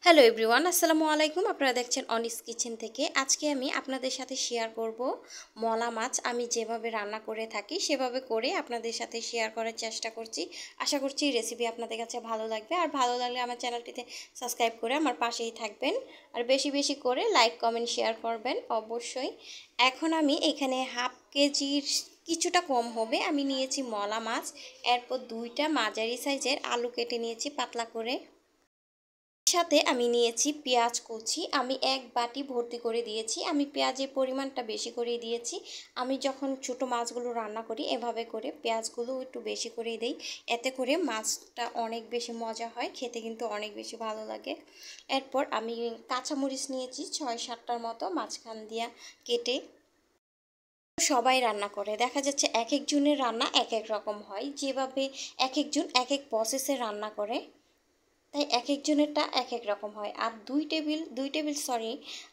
Hello everyone, আসসালামু আলাইকুম। আপনারা দেখছেন অনিস কিচেন থেকে। আজকে আমি আপনাদের সাথে শেয়ার করব মলা মাছ আমি যেভাবে রান্না করে থাকি সেভাবে করে আপনাদের সাথে শেয়ার করার চেষ্টা করছি। আশা করছি রেসিপি আপনাদের কাছে ভালো লাগবে, আর ভালো লাগলে আমার চ্যানেলটিতে সাবস্ক্রাইব করে আমার পাশেই থাকবেন, আর বেশি বেশি করে লাইক কমেন্ট শেয়ার করবেন অবশ্যই। এখন আমি এখানে হাফ কেজির কিছুটা কম হবে আমি নিয়েছি মলা মাছ। এরপর দুইটা মাঝারি সাইজের আলু কেটে নিয়েছি পাতলা করে। সাথে আমি নিয়েছি পেঁয়াজ কুচি, আমি এক বাটি ভর্তি করে দিয়েছি। আমি পেঁয়াজের পরিমাণটা বেশি করে দিয়েছি। আমি যখন ছোটো মাছগুলো রান্না করি এভাবে করে পেঁয়াজগুলো একটু বেশি করেই দেই, এতে করে মাছটা অনেক বেশি মজা হয়, খেতে কিন্তু অনেক বেশি ভালো লাগে। এরপর আমি কাঁচামরিচ নিয়েছি 6-7টার মতো, মাঝখান দিয়া কেটে। সবাই রান্না করে, দেখা যাচ্ছে এক একজনের রান্না এক এক রকম হয়, যেভাবে এক একজন এক এক প্রসেসে রান্না করে, তাই এক একজনেরটা এক এক রকম হয়। আর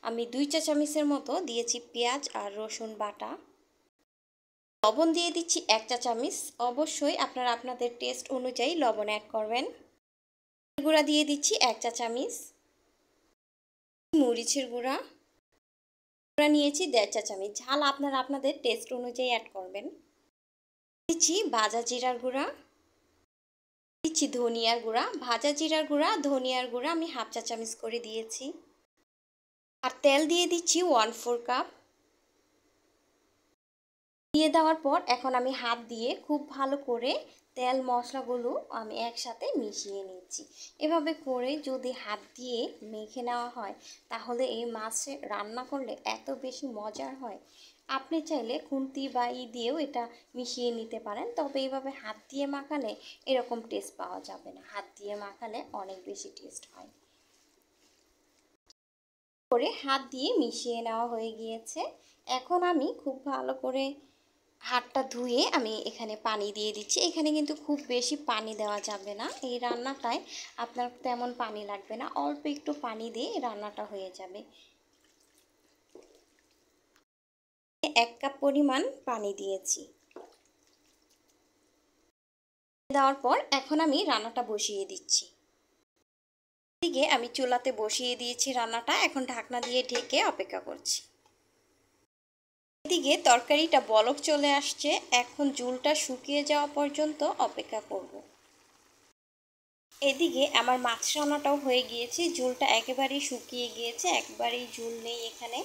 আমি 2 চা চামচের মতো দিয়েছি পেঁয়াজ আর রসুন বাটা। লবণ দিয়ে দিচ্ছি 1 চা চামচ। অবশ্যই আপনারা আপনাদের টেস্ট অনুযায়ী লবণ অ্যাড করবেন। গুঁড়া দিয়ে দিচ্ছি 1 চা চামচ। মরিচের গুঁড়া নিয়েছি 1.5 চা চামচ। ঝাল আপনারা আপনাদের টেস্ট অনুযায়ী অ্যাড করবেন। দিচ্ছি ভাজা জিরার গুঁড়া, দিচ্ছি ধনিয়ার গুঁড়া। ভাজা জিরার গুঁড়া ধনিয়ার গুঁড়া আমি 1/2 চা চামচ করে দিয়েছি। আর তেল দিয়ে দিচ্ছি 1/4 কাপ। দিয়ে দেওয়ার পর এখন আমি হাত দিয়ে খুব ভালো করে তেল মশলাগুলো আমি একসাথে মিশিয়ে নিচ্ছি। এভাবে করে যদি হাত দিয়ে মেখে নেওয়া হয় তাহলে এই মাছে রান্না করলে এত বেশি মজার হয়। আপনি চাইলে খুন্তি বা দিয়েও এটা মিশিয়ে নিতে পারেন, তবে এইভাবে হাত দিয়ে মাখালে এরকম টেস্ট পাওয়া যাবে না। হাত দিয়ে মাখালে অনেক বেশি টেস্ট হয়। করে হাত দিয়ে মিশিয়ে নেওয়া হয়ে গিয়েছে। এখন আমি খুব ভালো করে হাতটা ধুয়ে আমি এখানে পানি দিয়ে দিচ্ছি। এখানে কিন্তু খুব বেশি পানি দেওয়া যাবে না, এই রান্নাটায় আপনার তেমন পানি লাগবে না, অল্প একটু পানি দিয়ে রান্নাটা হয়ে যাবে। 1 কাপ পরিমাণ পানি দিয়েছি। দেওয়ার পর এখন আমি রান্নাটা বসিয়ে দিচ্ছি। এদিকে আমি চুলাতে বসিয়ে দিয়েছি রান্নাটা, এখন ঢাকনা দিয়ে ঢেকে অপেক্ষা করছি। এদিকে তরকারিটা বলক চলে আসছে, এখন ঝোলটা শুকিয়ে যাওয়া পর্যন্ত অপেক্ষা করব। এদিকে আমার মাছ রান্নাটাও হয়ে গিয়েছে, ঝোলটা একেবারেই শুকিয়ে গিয়েছে, একবারেই ঝোল নেই এখানে,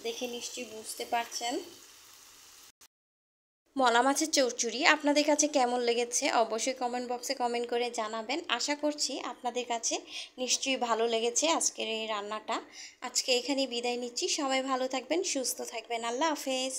দেখে নিশ্চয়ই বুঝতে পারছেন। মলা মাছের চচ্চড়ি আপনাদের কাছে কেমন লেগেছে অবশ্যই কমেন্ট বক্সে কমেন্ট করে জানাবেন। আশা করছি আপনাদের কাছে নিশ্চয়ই ভালো লেগেছে আজকের এই রান্নাটা। আজকে এখানেই বিদায় নিচ্ছি, সবাই ভালো থাকবেন, সুস্থ থাকবেন, আল্লাহ হাফেজ।